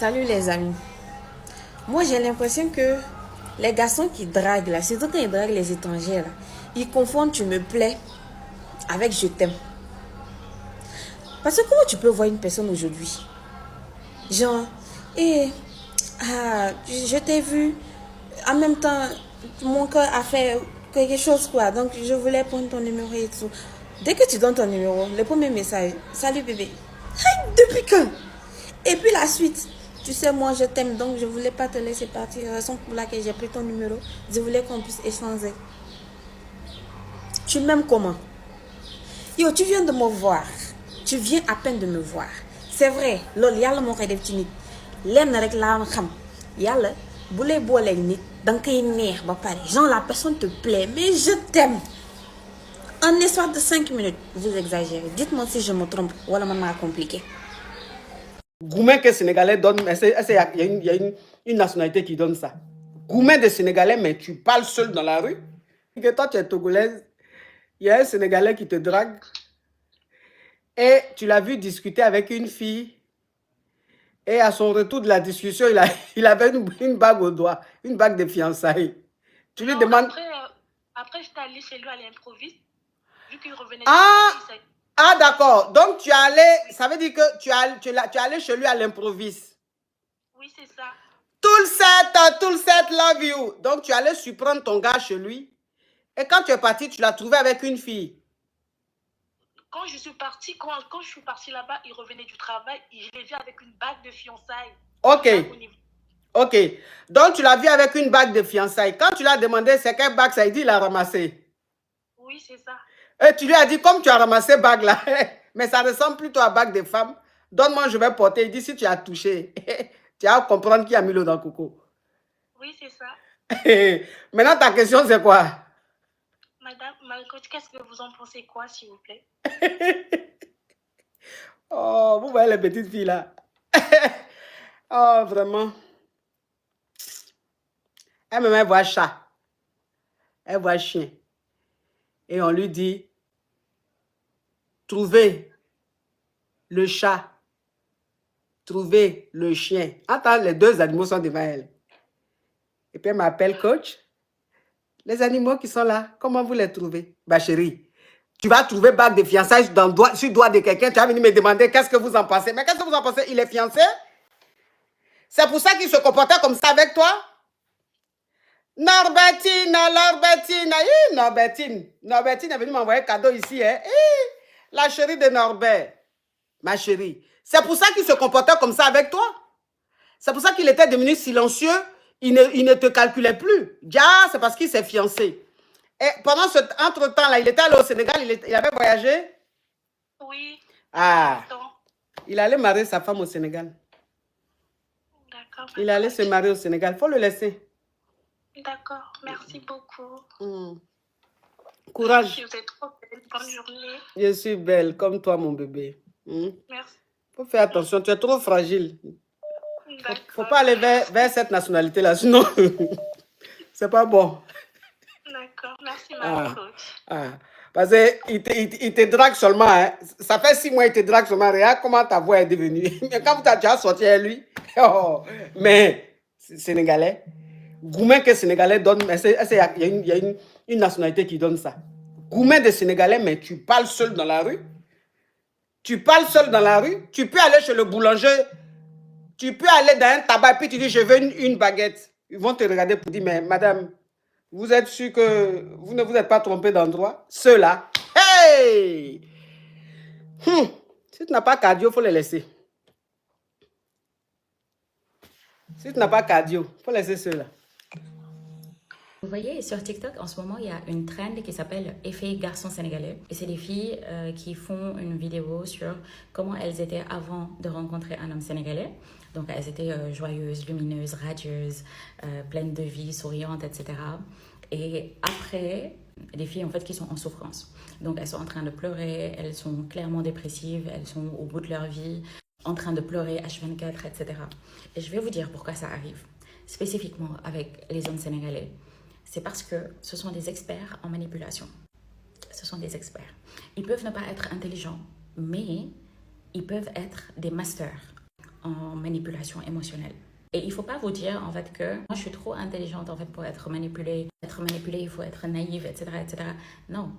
Salut les amis. Moi j'ai l'impression que les garçons qui draguent là, surtout quand ils draguent les étrangers là, ils confondent tu me plais avec je t'aime. Parce que comment tu peux voir une personne aujourd'hui? Genre, et je t'ai vu, en même temps mon cœur a fait quelque chose quoi, donc je voulais prendre ton numéro et tout. Dès que tu donnes ton numéro, le premier message, salut bébé. Hey, depuis quand? Et puis la suite, tu sais, moi je t'aime donc je voulais pas te laisser partir. Raison pour laquelle j'ai pris ton numéro. Je voulais qu'on puisse échanger. Tu m'aimes comment? Yo, tu viens de me voir. Tu viens à peine de me voir. C'est vrai, lol, yalla mo koy def ci nit. Lenn rek la xam. Yalla bu lay bolé nit dang kay neex ba paré. Genre la personne te plaît, mais je t'aime. En histoire de 5 minutes, vous exagérez. Dites-moi si je me trompe. Voilà, man m'a compliqué. Goumen que Sénégalais donne, il y a une nationalité qui donne ça. Goumen de Sénégalais, mais tu parles seul dans la rue. Que toi, tu es togolaise, il y a un Sénégalais qui te drague et tu l'as vu discuter avec une fille et à son retour de la discussion, il avait une bague au doigt, une bague de fiançailles. Tu lui demandes... Après j'étais allée chez lui à l'improviste, vu qu'il revenait... Ah d'accord, donc tu es allé, ça veut dire que tu es allé chez lui à l'improviste. Oui, c'est ça. Tout le set, love you. Donc tu es allé surprendre ton gars chez lui. Et quand tu es parti, tu l'as trouvé avec une fille. Quand je suis partie, là-bas, il revenait du travail, je l'ai vu avec une bague de fiançailles. Ok. Ok. Donc tu l'as vu avec une bague de fiançailles. Quand tu l'as demandé c'est quelle bague, ça, il dit il a ramassé. Oui, c'est ça. Et tu lui as dit, comme tu as ramassé bague là, mais ça ressemble plutôt à bague de femme, donne-moi, je vais porter. Il dit, si tu as touché, tu vas comprendre qui a mis l'eau dans le coco. Oui, c'est ça. Maintenant, ta question, c'est quoi? Madame, Marcotte, qu'est-ce que vous en pensez quoi, s'il vous plaît? Oh, vous voyez les petites filles là. Oh, vraiment. Elle voit chat. Elle voit chien. Et on lui dit, trouvez le chat, trouvez le chien. Attends, les deux animaux sont devant elle. Et puis elle m'appelle coach. Les animaux qui sont là, comment vous les trouvez? Bah chérie, tu vas trouver bague de fiançailles sur le doigt de quelqu'un, tu vas venir me demander qu'est-ce que vous en pensez. Mais qu'est-ce que vous en pensez? Il est fiancé? C'est pour ça qu'il se comportait comme ça avec toi? Norbertine, Norbertine est venue m'envoyer cadeau ici. Hein? La chérie de Norbert, ma chérie. C'est pour ça qu'il se comportait comme ça avec toi. C'est pour ça qu'il était devenu silencieux. Il ne te calculait plus. Déjà, c'est parce qu'il s'est fiancé. Et pendant cet entre-temps-là, il était allé au Sénégal, il avait voyagé? Oui. Ah. Il allait marier sa femme au Sénégal. D'accord. Il allait se marier au Sénégal. Il faut le laisser. D'accord. Merci beaucoup. Courage. Vous êtes trop belle. Bonne journée. Je suis belle, comme toi, mon bébé. Merci. Il faut faire attention. Tu es trop fragile. Faut pas aller vers cette nationalité-là, sinon, c'est pas bon. D'accord. Merci, ma coach. Parce qu'il te drague seulement. Hein. Ça fait 6 mois qu'il te drague seulement. Regarde comment ta voix est devenue. Mais quand tu as déjà sorti à lui, mais Sénégalais, Goumen que Sénégalais donne, il y a une nationalité qui donne ça. Goumen de Sénégalais, mais tu parles seul dans la rue. Tu parles seul dans la rue. Tu peux aller chez le boulanger. Tu peux aller dans un tabac et puis tu dis, je veux une baguette. Ils vont te regarder pour dire, mais madame, vous êtes sûr que vous ne vous êtes pas trompé d'endroit? Ceux-là, hey! Si tu n'as pas cardio, il faut les laisser. Si tu n'as pas cardio, il faut laisser ceux-là. Vous voyez, sur TikTok, en ce moment, il y a une trend qui s'appelle Effet garçon sénégalais. Et c'est des filles qui font une vidéo sur comment elles étaient avant de rencontrer un homme sénégalais. Donc, elles étaient joyeuses, lumineuses, radieuses, pleines de vie, souriantes, etc. Et après, des filles en fait qui sont en souffrance. Donc, elles sont en train de pleurer, elles sont clairement dépressives, elles sont au bout de leur vie, en train de pleurer H24, etc. Et je vais vous dire pourquoi ça arrive, spécifiquement avec les hommes sénégalais. C'est parce que ce sont des experts en manipulation. Ce sont des experts. Ils peuvent ne pas être intelligents, mais ils peuvent être des masters en manipulation émotionnelle. Et il ne faut pas vous dire en fait que moi je suis trop intelligente en fait pour être manipulée. Être manipulée, il faut être naïve, etc., etc. Non,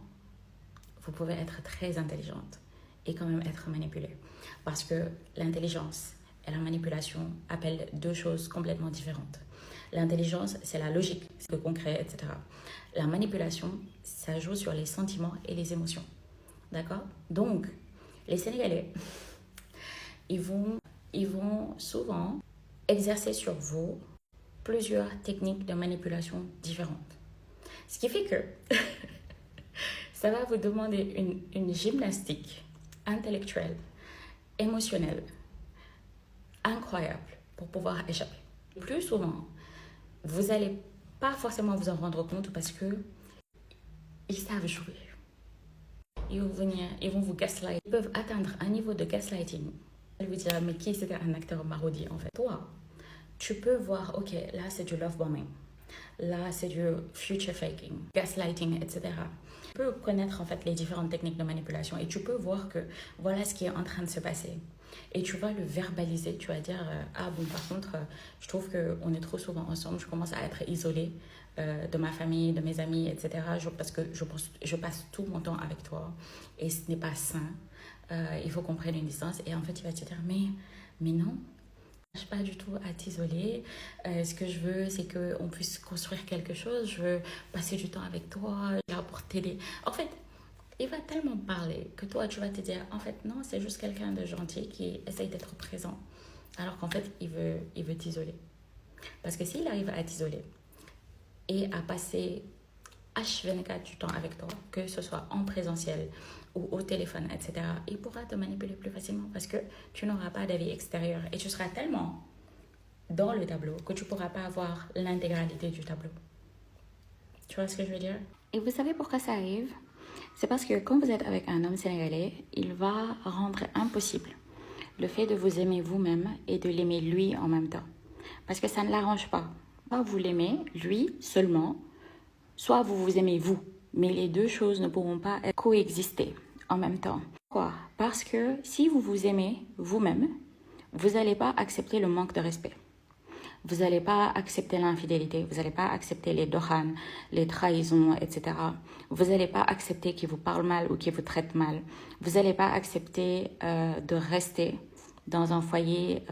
vous pouvez être très intelligente et quand même être manipulée. Parce que l'intelligence et la manipulation appellent deux choses complètement différentes. L'intelligence, c'est la logique, c'est le concret, etc. La manipulation, ça joue sur les sentiments et les émotions. D'accord? Donc, les Sénégalais, ils vont souvent exercer sur vous plusieurs techniques de manipulation différentes. Ce qui fait que ça va vous demander une gymnastique intellectuelle, émotionnelle, incroyable pour pouvoir échapper. Plus souvent, vous n'allez pas forcément vous en rendre compte parce que ils savent jouer. Ils vont venir, ils vont vous gaslight. Ils peuvent atteindre un niveau de gaslighting. Ils vous dire, mais qui c'était un acteur maraudier en fait? Toi, tu peux voir, ok, là c'est du love bombing. Là c'est du future faking, gaslighting, etc. Tu peux connaître en fait les différentes techniques de manipulation et tu peux voir que voilà ce qui est en train de se passer. Et tu vas le verbaliser, tu vas dire, ah bon par contre, je trouve qu'on est trop souvent ensemble, je commence à être isolée de ma famille, de mes amis, etc. Parce que je passe tout mon temps avec toi et ce n'est pas sain. Il faut qu'on prenne une distance. Et en fait, il va te dire, mais non, je ne cherche pas du tout à t'isoler. Ce que je veux, c'est qu'on puisse construire quelque chose. Je veux passer du temps avec toi, là pour t'aider. En fait, il va tellement parler que toi, tu vas te dire, en fait, non, c'est juste quelqu'un de gentil qui essaye d'être présent. Alors qu'en fait, il veut t'isoler. Parce que s'il arrive à t'isoler et à passer H24 du temps avec toi, que ce soit en présentiel ou au téléphone, etc., il pourra te manipuler plus facilement parce que tu n'auras pas d'avis extérieur et tu seras tellement dans le tableau que tu ne pourras pas avoir l'intégralité du tableau. Tu vois ce que je veux dire? Et vous savez pourquoi ça arrive? C'est parce que quand vous êtes avec un homme sénégalais, il va rendre impossible le fait de vous aimer vous-même et de l'aimer lui en même temps. Parce que ça ne l'arrange pas. Soit vous l'aimez, lui seulement, soit vous vous aimez vous. Mais les deux choses ne pourront pas coexister en même temps. Pourquoi? Parce que si vous vous aimez vous-même, vous n'allez pas accepter le manque de respect. Vous n'allez pas accepter l'infidélité, vous n'allez pas accepter les dohan, les trahisons, etc. Vous n'allez pas accepter qu'il vous parle mal ou qu'il vous traite mal. Vous n'allez pas accepter de rester dans un foyer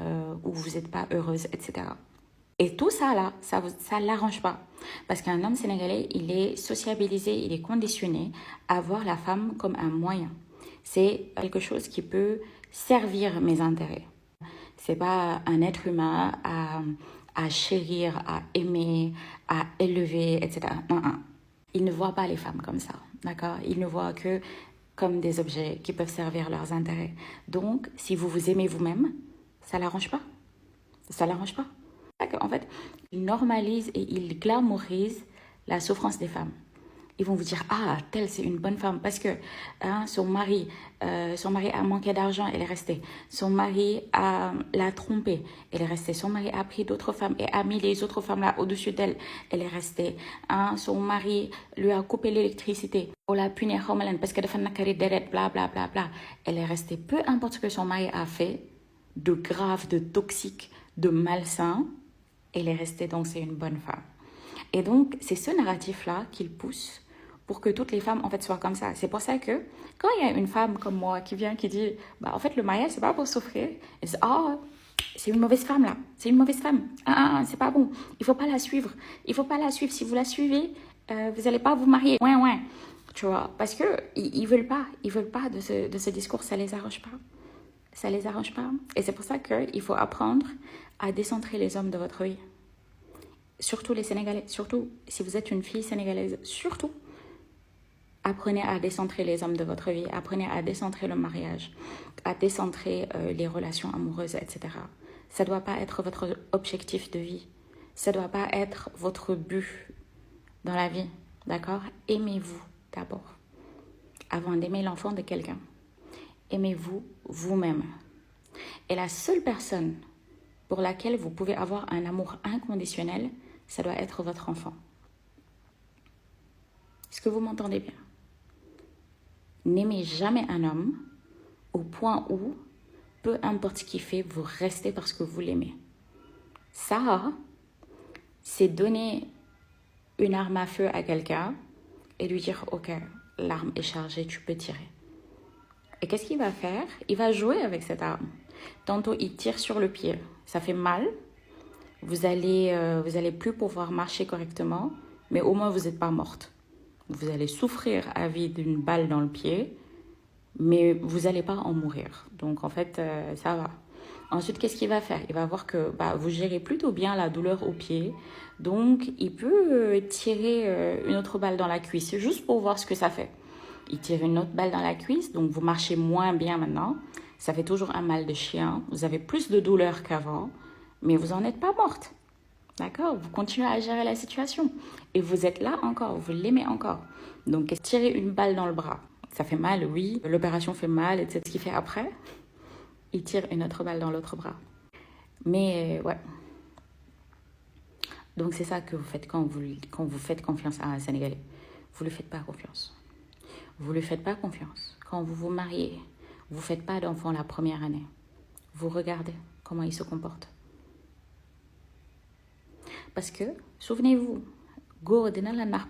où vous n'êtes pas heureuse, etc. Et tout ça là, ça ne l'arrange pas. Parce qu'un homme sénégalais, il est sociabilisé, il est conditionné à voir la femme comme un moyen. C'est quelque chose qui peut servir mes intérêts. C'est pas un être humain à chérir, à aimer, à élever, etc. Non. Il ne voit pas les femmes comme ça, d'accord? Il ne voit que comme des objets qui peuvent servir leurs intérêts. Donc, si vous vous aimez vous-même, ça l'arrange pas. Ça l'arrange pas. En fait, il normalise et il glamourise la souffrance des femmes. Ils vont vous dire, ah, telle c'est une bonne femme parce que son mari a manqué d'argent, elle est restée. Son mari l'a trompée, elle est restée. Son mari a pris d'autres femmes et a mis les autres femmes là au-dessus d'elle, elle est restée. Son mari lui a coupé l'électricité. On l'a puni parce qu'elle a fait nakari deret, bla bla bla bla. Elle est restée. Peu importe ce que son mari a fait, de grave, de toxique, de malsain, elle est restée, donc c'est une bonne femme. Et donc, c'est ce narratif-là qu'il pousse pour que toutes les femmes, en fait, soient comme ça. C'est pour ça que, quand il y a une femme comme moi qui vient, qui dit, bah, en fait, le mariage, c'est pas pour souffrir. Elle dit, oh, c'est une mauvaise femme, là. C'est une mauvaise femme. C'est pas bon. Il faut pas la suivre. Il faut pas la suivre. Si vous la suivez, vous allez pas vous marier. Ouais. Tu vois, parce que ils veulent pas de ce discours. Ça les arrange pas. Ça les arrange pas. Et c'est pour ça qu'il faut apprendre à décentrer les hommes de votre vie. Surtout les Sénégalais. Surtout si vous êtes une fille sénégalaise. Surtout. Apprenez à décentrer les hommes de votre vie. Apprenez à décentrer le mariage. À décentrer les relations amoureuses, etc. Ça ne doit pas être votre objectif de vie. Ça ne doit pas être votre but dans la vie. D'accord? Aimez-vous d'abord. Avant d'aimer l'enfant de quelqu'un. Aimez-vous vous-même. Et la seule personne pour laquelle vous pouvez avoir un amour inconditionnel, ça doit être votre enfant. Est-ce que vous m'entendez bien? N'aimez jamais un homme au point où peu importe ce qu'il fait, vous restez parce que vous l'aimez. Ça, c'est donner une arme à feu à quelqu'un et lui dire, ok, l'arme est chargée, tu peux tirer. Et qu'est-ce qu'il va faire? Il va jouer avec cette arme. Tantôt, il tire sur le pied. Ça fait mal. Vous allez plus pouvoir marcher correctement, mais au moins, vous n'êtes pas morte. Vous allez souffrir à vie d'une balle dans le pied, mais vous n'allez pas en mourir. Donc, en fait, ça va. Ensuite, qu'est-ce qu'il va faire? Il va voir que vous gérez plutôt bien la douleur au pied. Donc, il peut tirer une autre balle dans la cuisse, juste pour voir ce que ça fait. Il tire une autre balle dans la cuisse, donc vous marchez moins bien maintenant. Ça fait toujours un mal de chien. Vous avez plus de douleur qu'avant, mais vous n'en êtes pas morte. D'accord? Vous continuez à gérer la situation. Et vous êtes là encore, vous l'aimez encore. Donc, tirer une balle dans le bras, ça fait mal, oui. L'opération fait mal, et c'est ce qu'il fait après. Il tire une autre balle dans l'autre bras. Mais, ouais. Donc, c'est ça que vous faites quand vous faites confiance à un Sénégalais. Vous ne lui faites pas confiance. Vous ne lui faites pas confiance. Quand vous vous mariez, vous ne faites pas d'enfant la première année. Vous regardez comment il se comporte. Parce que, souvenez-vous, góor dina la nax